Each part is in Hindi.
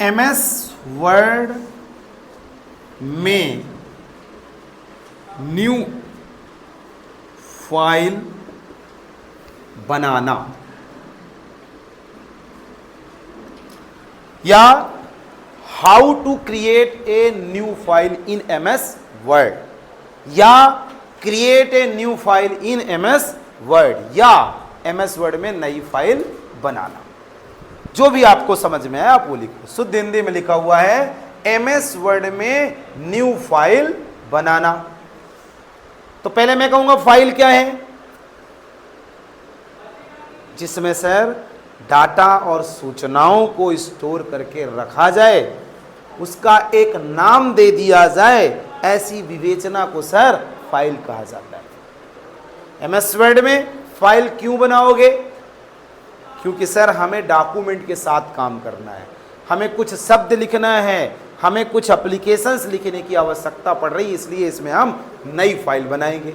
एमएस वर्ड में न्यू फाइल बनाना या how to create a new file in MS Word या create a new file in MS Word या एमएस वर्ड में नई फाइल बनाना। जो भी आपको समझ में आए आप वो लिखो। शुद्ध हिंदी में लिखा हुआ है एमएस वर्ड में न्यू फाइल बनाना। तो पहले मैं कहूंगा फाइल क्या है, जिसमें सर डाटा और सूचनाओं को स्टोर करके रखा जाए, उसका एक नाम दे दिया जाए, ऐसी विवेचना को सर फाइल कहा जाता है। एमएस वर्ड में फाइल क्यों बनाओगे? क्योंकि सर हमें डॉक्यूमेंट के साथ काम करना है, हमें कुछ शब्द लिखना है, हमें कुछ एप्लीकेशंस लिखने की आवश्यकता पड़ रही है, इसलिए इसमें हम नई फाइल बनाएंगे।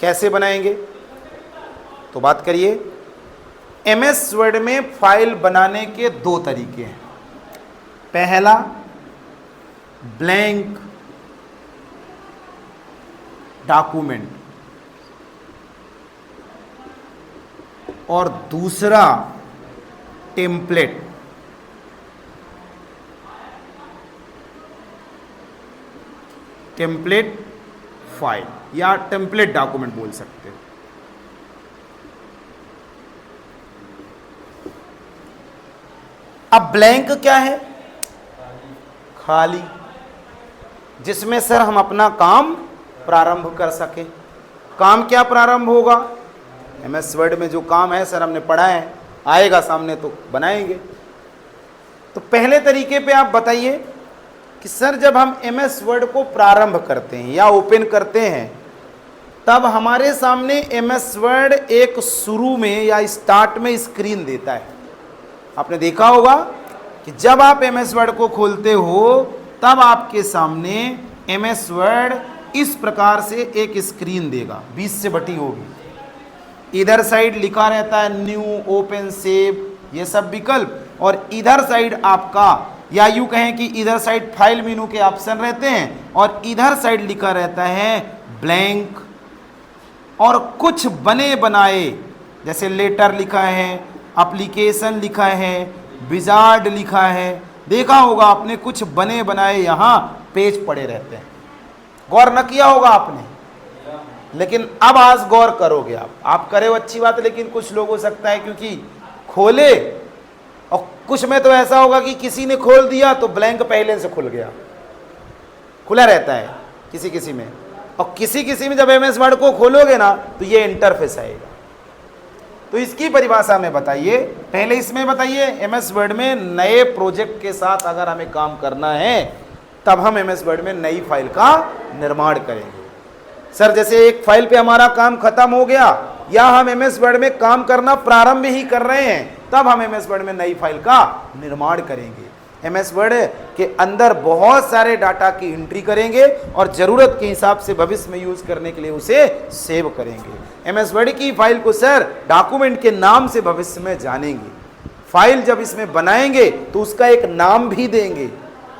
कैसे बनाएंगे? तो बात करिए। एमएस वर्ड में फाइल बनाने के दो तरीके हैं। पहला ब्लैंक डॉक्यूमेंट और दूसरा टेम्पलेट। टेम्पलेट फाइल या टेम्पलेट डॉक्यूमेंट बोल सकते हैं। अब ब्लैंक क्या है? खाली, जिसमें सर हम अपना काम प्रारंभ कर सके। काम क्या प्रारंभ होगा? एमएस वर्ड में जो काम है सर हमने पढ़ा है, आएगा सामने तो बनाएंगे। तो पहले तरीके पे आप बताइए कि सर जब हम एमएस वर्ड को प्रारंभ करते हैं या ओपन करते हैं, तब हमारे सामने एमएस वर्ड एक शुरू में या स्टार्ट में स्क्रीन देता है। आपने देखा होगा कि जब आप एमएस वर्ड को खोलते हो तब आपके सामने एमएस वर्ड इस प्रकार से एक स्क्रीन देगा, 20 से बटी होगी। इधर साइड लिखा रहता है न्यू, ओपन, सेव, ये सब विकल्प, और इधर साइड आपका, या यूं कहें कि इधर साइड फाइल मेनू के ऑप्शन रहते हैं और इधर साइड लिखा रहता है ब्लैंक। और कुछ बने बनाए, जैसे लेटर लिखा है, एप्लीकेशन लिखा है, विजार्ड लिखा है, देखा होगा आपने, कुछ बने बनाए यहाँ पेज पड़े रहते हैं। गौर न किया होगा आपने, लेकिन अब आज गौर करोगे आप करे वो अच्छी बात है, लेकिन कुछ लोग हो सकता है क्योंकि खोले, और कुछ में तो ऐसा होगा कि किसी ने खोल दिया तो ब्लैंक पहले से खुल गया, खुला रहता है किसी किसी में, और किसी किसी में जब एमएस वर्ड को खोलोगे ना तो ये इंटरफेस आएगा। तो इसकी परिभाषा में बताइए, पहले इसमें बताइए एमएस वर्ड में नए प्रोजेक्ट के साथ अगर हमें काम करना है तब हम एमएस वर्ड में नई फाइल का निर्माण करेंगे। सर जैसे एक फाइल पे हमारा काम खत्म हो गया या हम एमएस वर्ड में काम करना प्रारंभ ही कर रहे हैं, तब हम एमएस वर्ड में नई फाइल का निर्माण करेंगे। एमएस वर्ड के अंदर बहुत सारे डाटा की एंट्री करेंगे और ज़रूरत के हिसाब से भविष्य में यूज़ करने के लिए उसे सेव करेंगे। एमएस वर्ड की फाइल को सर डॉक्यूमेंट के नाम से भविष्य में जानेंगे। फाइल जब इसमें बनाएंगे तो उसका एक नाम भी देंगे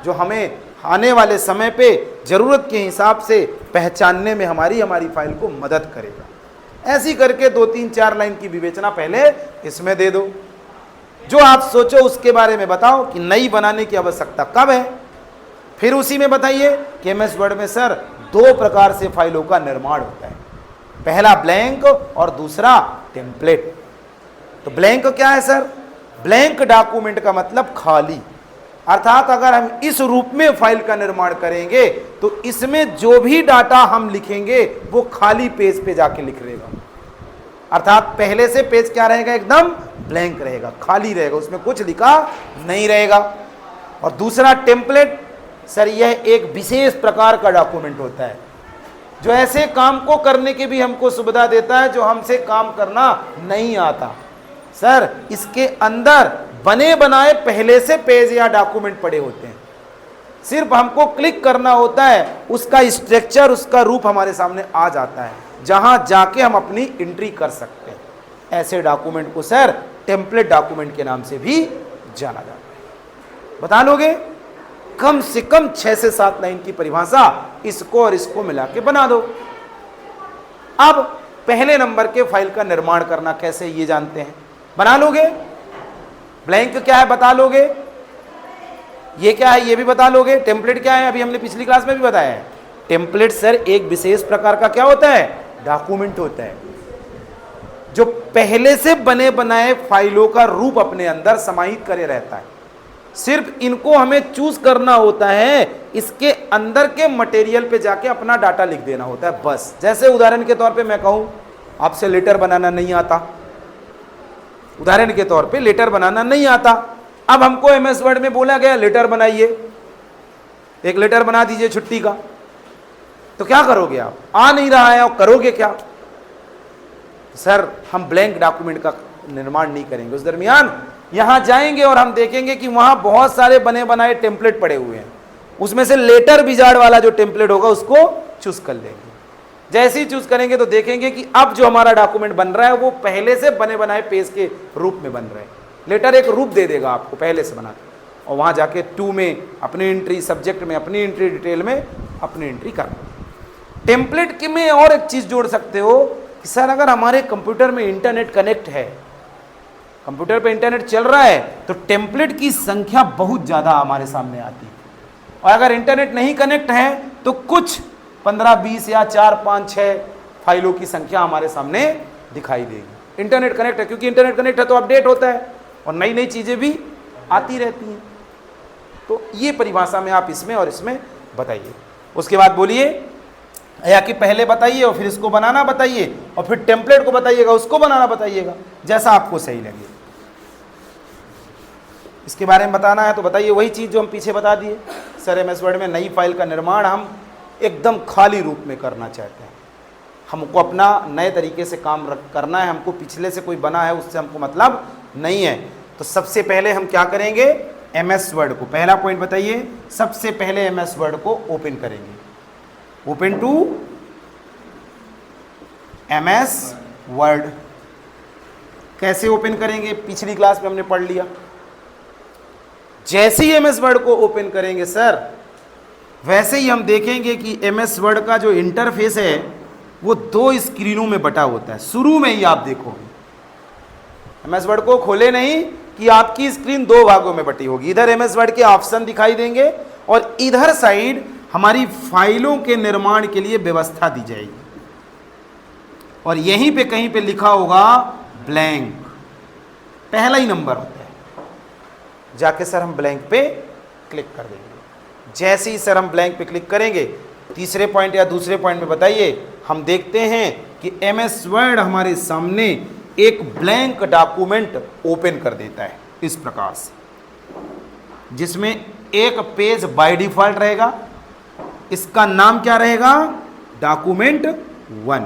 जो हमें आने वाले समय पे ज़रूरत के हिसाब से पहचानने में हमारी फाइल को मदद करेगा। ऐसी करके 2-3-4 लाइन की विवेचना पहले इसमें दे दो। जो आप सोचो उसके बारे में बताओ कि नई बनाने की आवश्यकता कब है। फिर उसी में बताइए कि एमएस वर्ड में सर 2 प्रकार से फाइलों का निर्माण होता है, पहला ब्लैंक और दूसरा टेम्पलेट। तो ब्लैंक क्या है सर? ब्लैंक डॉक्यूमेंट का मतलब खाली, अर्थात अगर हम इस रूप में फाइल का निर्माण करेंगे तो इसमें जो भी डाटा हम लिखेंगे वो खाली पेज पे जाके लिख रहेगा, अर्थात पहले से पेज क्या रहेगा? एकदम ब्लैंक रहेगा, खाली रहेगा, उसमें कुछ लिखा नहीं रहेगा। और दूसरा टेम्पलेट, सर यह एक विशेष प्रकार का डॉक्यूमेंट होता है जो ऐसे काम को करने की भी हमको सुविधा देता है जो हमसे काम करना नहीं आता। सर इसके अंदर बने बनाए पहले से पेज या डॉक्यूमेंट पड़े होते हैं, सिर्फ हमको क्लिक करना होता है, उसका स्ट्रक्चर, उसका रूप हमारे सामने आ जाता है, जहां जाके हम अपनी एंट्री कर सकते हैं। ऐसे डॉक्यूमेंट को सर टेम्पलेट डॉक्यूमेंट के नाम से भी जाना जाता है। बता लोगे? कम से कम 6 से 7 लाइन की परिभाषा इसको और इसको मिला के बना दो। अब पहले नंबर के फाइल का निर्माण करना कैसे ये जानते हैं, बना लोगे? ब्लैंक क्या है बता लोगे? ये क्या है ये भी बता लोगे? टेम्पलेट क्या है अभी हमने पिछली क्लास में भी बताया है। टेम्पलेट सर एक विशेष प्रकार का क्या होता है? डॉक्यूमेंट होता है, जो पहले से बने बनाए फाइलों का रूप अपने अंदर समाहित करे रहता है। सिर्फ इनको हमें चूज करना होता है, इसके अंदर के मटेरियल पे जाके अपना डाटा लिख देना होता है बस। जैसे उदाहरण के तौर पे मैं कहूं आपसे लेटर बनाना नहीं आता, उदाहरण के तौर पे लेटर बनाना नहीं आता। अब हमको एमएस वर्ड में बोला गया लेटर बनाइए, एक लेटर बना दीजिए छुट्टी का, तो क्या करोगे आप? आ नहीं रहा है और करोगे क्या? सर हम ब्लैंक डॉक्यूमेंट का निर्माण नहीं करेंगे। उस दरमियान यहां जाएंगे और हम देखेंगे कि वहां बहुत सारे बने बनाए टेम्पलेट पड़े हुए हैं, उसमें से लेटर विजार्ड वाला जो टेम्पलेट होगा उसको चूज कर लेंगे। जैसे ही चूज करेंगे तो देखेंगे कि अब जो हमारा डॉक्यूमेंट बन रहा है वो पहले से बने बनाए पेज के रूप में बन रहे हैं। लेटर एक रूप दे देगा आपको पहले से बना के, और वहां जाके टू में अपनी एंट्री, सब्जेक्ट में अपनी एंट्री, डिटेल में अपनी एंट्री करना। टेम्पलेट के में और एक चीज जोड़ सकते हो कि सर अगर हमारे कंप्यूटर में इंटरनेट कनेक्ट है, कंप्यूटर पे इंटरनेट चल रहा है, तो टेम्पलेट की संख्या बहुत ज्यादा हमारे सामने आती है। और अगर इंटरनेट नहीं कनेक्ट है तो कुछ 15, 20 या 4, 5, 6 फाइलों की संख्या हमारे सामने दिखाई देगी। इंटरनेट कनेक्ट है, क्योंकि इंटरनेट कनेक्ट है तो अपडेट होता है और नई नई चीजें भी आती रहती हैं। तो ये परिभाषा में आप इसमें और इसमें बताइए। उसके बाद बोलिए या कि पहले बताइए और फिर इसको बनाना बताइए और फिर टेम्पलेट को बताइएगा, उसको बनाना बताइएगा, जैसा आपको सही लगे। इसके बारे में बताना है तो बताइए वही चीज़ जो हम पीछे बता दिए। सर एमएस वर्ड में नई फाइल का निर्माण हम एकदम खाली रूप में करना चाहते हैं, हमको अपना नए तरीके से काम करना है, हमको पिछले से कोई बना है उससे हमको मतलब नहीं है। तो सबसे पहले हम क्या करेंगे? एमएस वर्ड को, पहला पॉइंट बताइए, सबसे पहले एमएस वर्ड को ओपन करेंगे। ओपन टू एमएस वर्ड कैसे ओपन करेंगे? पिछली क्लास में हमने पढ़ लिया। जैसे ही एमएस वर्ड को ओपन करेंगे सर, वैसे ही हम देखेंगे कि एमएस वर्ड का जो इंटरफेस है वो 2 स्क्रीनों में बटा होता है। शुरू में ही आप देखोगे, एमएस वर्ड को खोले नहीं कि आपकी स्क्रीन 2 भागों में बटी होगी। इधर एमएस वर्ड के ऑप्शन दिखाई देंगे और इधर साइड हमारी फाइलों के निर्माण के लिए व्यवस्था दी जाएगी, और यहीं पे कहीं पे लिखा होगा ब्लैंक, पहला ही नंबर होता है। जाके सर हम ब्लैंक पे क्लिक कर देंगे। जैसे ही सर हम ब्लैंक पे क्लिक करेंगे, तीसरे पॉइंट या दूसरे पॉइंट में बताइए, हम देखते हैं कि एमएस वर्ड हमारे सामने एक ब्लैंक डॉक्यूमेंट ओपन कर देता है इस प्रकार से, जिसमें एक पेज बाय डिफॉल्ट रहेगा। इसका नाम क्या रहेगा? Document 1।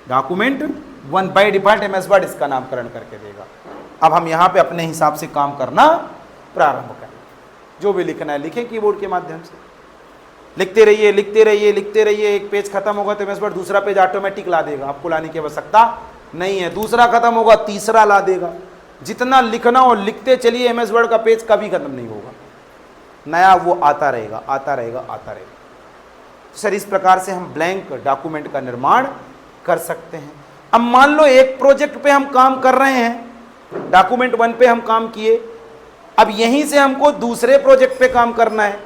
Document 1 by default MS word इसका नामकरण करके देगा। अब हम यहां पे अपने हिसाब से काम करना प्रारंभ करें। जो भी लिखना है लिखें कीबोर्ड के माध्यम से, लिखते रहिए लिखते रहिए लिखते रहिए। एक पेज खत्म होगा तो एमएस वर्ड दूसरा पेज ऑटोमेटिक ला देगा, आपको लाने की आवश्यकता नहीं है। दूसरा खत्म होगा तीसरा ला देगा। जितना लिखना और लिखते चलिए, एमएस वर्ड का पेज कभी खत्म नहीं होगा, नया वो आता रहेगा आता रहेगा आता रहेगा। सर इस प्रकार से हम ब्लैंक डॉक्यूमेंट का निर्माण कर सकते हैं। अब मान लो एक प्रोजेक्ट पे हम काम कर रहे हैं, डॉक्यूमेंट 1 पे हम काम किए, अब यहीं से हमको दूसरे प्रोजेक्ट पे काम करना है।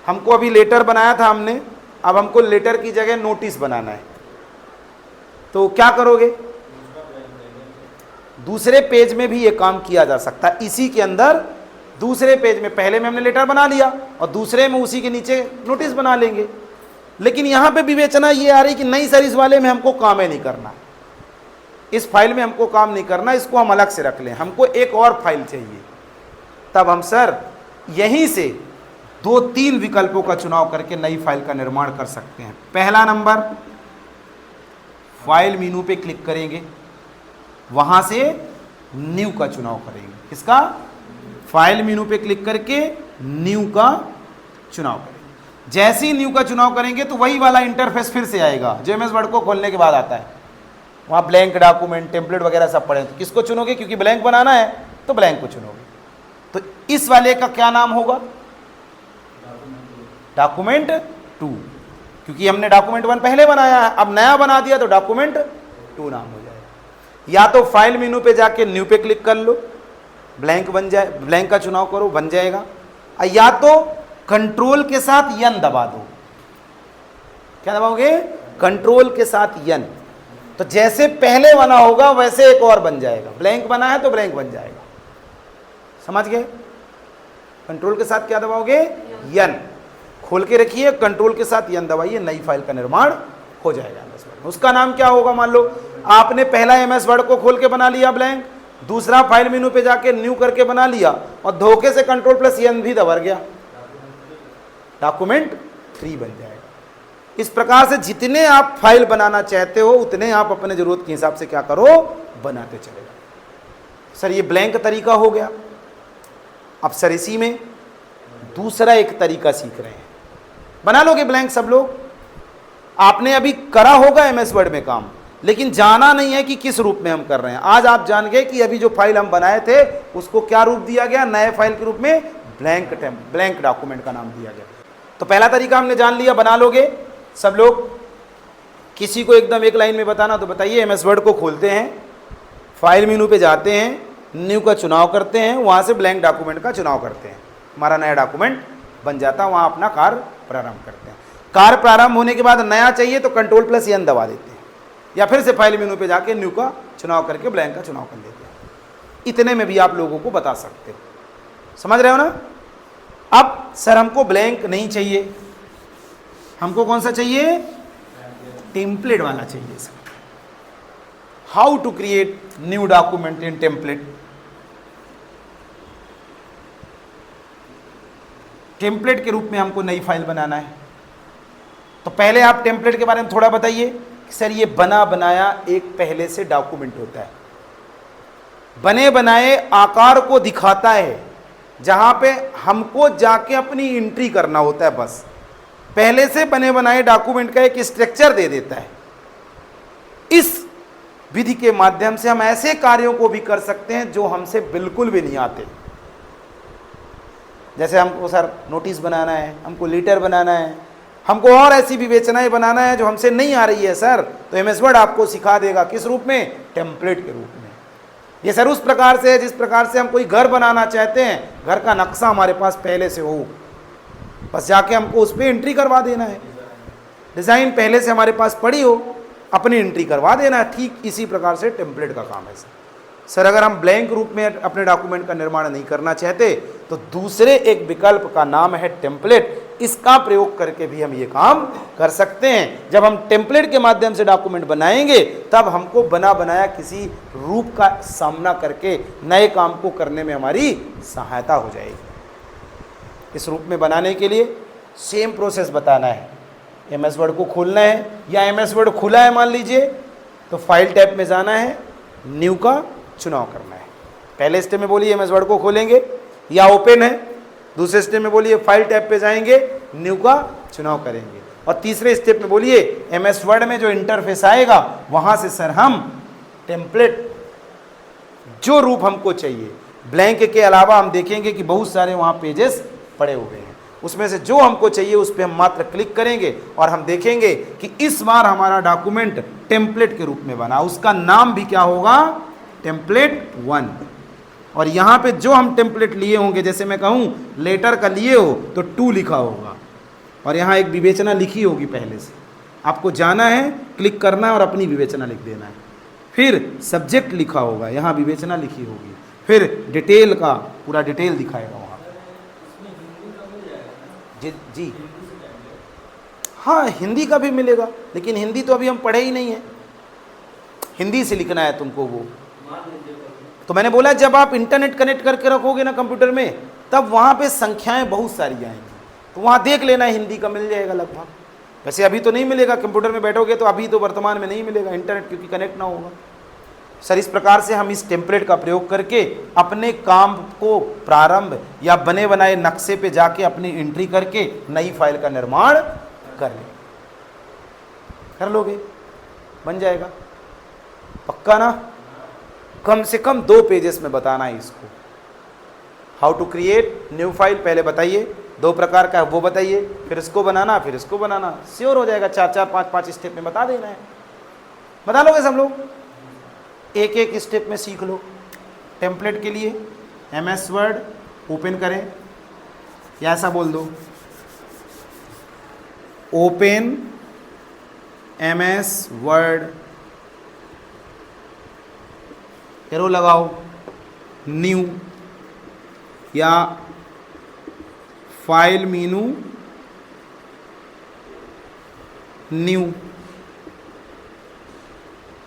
हमको अभी लेटर बनाया था हमने, अब हमको लेटर की जगह नोटिस बनाना है, तो क्या करोगे? दूसरे पेज में भी ये काम किया जा सकता है। इसी के अंदर दूसरे पेज में, पहले में हमने लेटर बना लिया और दूसरे में उसी के नीचे नोटिस बना लेंगे। लेकिन यहां पे विवेचना ये आ रही कि नहीं सर, इस वाले में हमको काम ही नहीं करना, इस फाइल में हमको काम नहीं करना, इसको हम अलग से रख लें, हमको एक और फाइल चाहिए। तब हम सर यहीं से 2-3 विकल्पों का चुनाव करके नई फाइल का निर्माण कर सकते हैं। पहला नंबर, फाइल मेनू पे क्लिक करेंगे, वहां से न्यू का चुनाव करेंगे। किसका? फाइल मेनू पे क्लिक करके न्यू का चुनाव करेंगे। जैसे ही न्यू का चुनाव करेंगे तो वही वाला इंटरफेस फिर से आएगा जो एमएस वर्ड को खोलने के बाद आता है। वहां ब्लैंक डॉक्यूमेंट, टेम्पलेट वगैरह सब पड़े। तो किसको चुनोगे? क्योंकि ब्लैंक बनाना है तो ब्लैंक को चुनोगे। तो इस वाले का क्या नाम होगा? डॉक्यूमेंट 2, क्योंकि हमने डॉक्यूमेंट 1 पहले बनाया है, अब नया बना दिया तो डॉक्यूमेंट 2 नाम हो जाएगा। या तो फाइल मेनू पे जाके न्यू पे क्लिक कर लो, ब्लैंक बन जाए, ब्लैंक का चुनाव करो, बन जाएगा। या तो कंट्रोल के साथ यन दबा दो। क्या दबाओगे? कंट्रोल के साथ यन, तो जैसे पहले बना होगा वैसे एक और बन जाएगा। ब्लैंक बना है तो ब्लैंक बन जाएगा, समझ गए? कंट्रोल के साथ क्या दबाओगे? यन। खोल के रखिए, कंट्रोल के साथ यन दबाइए, नई फाइल का निर्माण हो जाएगा एमएस वर्ड में। उसका नाम क्या होगा? मान लो आपने पहला एमएस वर्ड को खोल के बना लिया ब्लैंक, दूसरा फाइल मेनू पे जाके न्यू करके बना लिया और धोखे से कंट्रोल प्लस यन भी दबा गया, डॉक्यूमेंट 3 बन जाएगा। इस प्रकार से जितने आप फाइल बनाना चाहते हो उतने आप अपने जरूरत के हिसाब से क्या करो? बनाते चले जाओ। सर ये ब्लैंक तरीका हो गया। अब सर इसी में दूसरा एक तरीका सीख रहे हैं। बना लोगे ब्लैंक सब लोग? आपने अभी करा होगा एमएस वर्ड में काम, लेकिन जाना नहीं है कि किस रूप में हम कर रहे हैं। आज आप जान गए कि अभी जो फाइल हम बनाए थे उसको क्या रूप दिया गया? नए फाइल के रूप में ब्लैंक डॉक्यूमेंट का नाम दिया गया। तो पहला तरीका हमने जान लिया, बना लोगे सब लोग। किसी को एकदम एक लाइन में बताना तो बताइए। एमएस वर्ड को खोलते हैं, फाइल मेनू पे जाते हैं, न्यू का चुनाव करते हैं, वहाँ से ब्लैंक डॉक्यूमेंट का चुनाव करते हैं, हमारा नया डॉक्यूमेंट बन जाता है। वहाँ अपना कार्य प्रारंभ करते हैं। कार्य प्रारंभ होने के बाद नया चाहिए तो कंट्रोल प्लस एन दबा देते हैं, या फिर से फाइल मेनू पे जाके न्यू का चुनाव करके ब्लैंक का चुनाव कर देते हैं। इतने में भी आप लोगों को बता सकते हो, समझ रहे हो ना? अब सर हमको ब्लैंक नहीं चाहिए, हमको कौन सा चाहिए? टेम्पलेट वाला चाहिए sir. How to create new document in template? Template के रूप में हमको नई फाइल बनाना है। तो पहले आप टेम्पलेट के बारे में थोड़ा बताइए। सर ये बना बनाया एक पहले से डॉक्यूमेंट होता है, बने बनाए आकार को दिखाता है, जहां पे हमको जाके अपनी एंट्री करना होता है। बस पहले से बने बनाए डॉक्यूमेंट का एक स्ट्रक्चर दे देता है। इस विधि के माध्यम से हम ऐसे कार्यों को भी कर सकते हैं जो हमसे बिल्कुल भी नहीं आते। जैसे हमको सर नोटिस बनाना है, हमको लेटर बनाना है, हमको और ऐसी विवेचनाएं बनाना है जो हमसे नहीं आ रही है सर, तो एमएस वर्ड आपको सिखा देगा। किस रूप में? टेम्पलेट के रूप में। ये सर उस प्रकार से है जिस प्रकार से हम कोई घर बनाना चाहते हैं, घर का नक्शा हमारे पास पहले से हो, बस जाके हमको उस पर एंट्री करवा देना है। डिज़ाइन पहले से हमारे पास पड़ी हो, अपनी एंट्री करवा देना है। ठीक इसी प्रकार से टेम्पलेट का काम है सर। अगर हम ब्लैंक रूप में अपने डॉक्यूमेंट का निर्माण नहीं करना चाहते तो दूसरे एक विकल्प का नाम है टेम्पलेट। इसका प्रयोग करके भी हम ये काम कर सकते हैं। जब हम टेम्पलेट के माध्यम से डॉक्यूमेंट बनाएंगे तब हमको बना बनाया किसी रूप का सामना करके नए काम को करने में हमारी सहायता हो जाएगी। इस रूप में बनाने के लिए सेम प्रोसेस बताना है। एमएस वर्ड को खोलना है, या एमएस वर्ड खुला है मान लीजिए तो फाइल टैब में जाना है, न्यू का चुनाव करना है। पहले स्टेप में बोलिए एमएस वर्ड को खोलेंगे, या ओपन है। दूसरे स्टेप में बोलिए फाइल टैब पे जाएंगे, न्यू का चुनाव करेंगे। और तीसरे स्टेप में बोलिए एमएस वर्ड में जो इंटरफेस आएगा वहाँ से सर हम टेम्पलेट जो रूप हमको चाहिए, ब्लैंक के अलावा हम देखेंगे कि बहुत सारे वहाँ पेजेस पड़े हुए हैं, उसमें से जो हमको चाहिए उस पर हम मात्र क्लिक करेंगे और हम देखेंगे कि इस बार हमारा डॉक्यूमेंट टेम्पलेट के रूप में बना। उसका नाम भी क्या होगा? टेम्पलेट 1। और यहाँ पे जो हम टेम्पलेट लिए होंगे, जैसे मैं कहूँ लेटर का लिए हो तो 2 लिखा होगा, और यहाँ एक विवेचना लिखी होगी पहले से। आपको जाना है, क्लिक करना है और अपनी विवेचना लिख देना है। फिर सब्जेक्ट लिखा होगा, यहाँ विवेचना लिखी होगी। फिर डिटेल का पूरा डिटेल दिखाएगा वहाँ जी। हाँ, हिंदी का भी मिलेगा, लेकिन हिंदी तो अभी हम पढ़े ही नहीं है। हिंदी से लिखना है तुमको वो। तो मैंने बोला जब आप इंटरनेट कनेक्ट करके रखोगे ना कंप्यूटर में, तब वहाँ पे संख्याएं बहुत सारी आएंगी, तो वहाँ देख लेना, हिंदी का मिल जाएगा लगभग। वैसे अभी तो नहीं मिलेगा, कंप्यूटर में बैठोगे तो अभी तो वर्तमान में नहीं मिलेगा इंटरनेट, क्योंकि कनेक्ट ना होगा। सर इस प्रकार से हम इस टेम्पलेट का प्रयोग करके अपने काम को प्रारंभ या बने बनाए नक्शे पे जाके अपनी एंट्री करके नई फाइल का निर्माण कर लोगे, बन जाएगा। पक्का ना? कम से कम 2 पेजेस में बताना है इसको। How to create new file पहले बताइए, 2 प्रकार का है वो बताइए, फिर इसको बनाना, फिर इसको बनाना, श्योर हो जाएगा। 4-4 5-5 स्टेप में बता देना है। बता लोगे सब लोग? एक एक स्टेप में सीख लो। टेम्पलेट के लिए MS वर्ड ओपन करें या ऐसा बोल दो, ओपन MS वर्ड, एरो लगाओ, न्यू या फाइल मेनू, न्यू।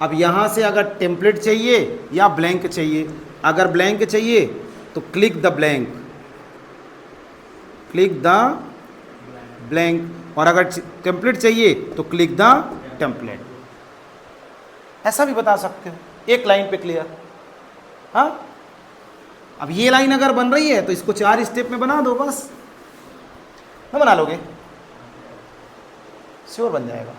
अब यहां से अगर टेम्पलेट चाहिए या ब्लैंक चाहिए, अगर ब्लैंक चाहिए तो click the blank, click the blank, और अगर टेम्पलेट चाहिए तो क्लिक द टेम्पलेट। ऐसा भी बता सकते हो, एक लाइन पे क्लियर। हाँ, अब ये लाइन अगर बन रही है तो इसको 4 स्टेप में बना दो बस। ना बना लोगे? श्योर बन जाएगा।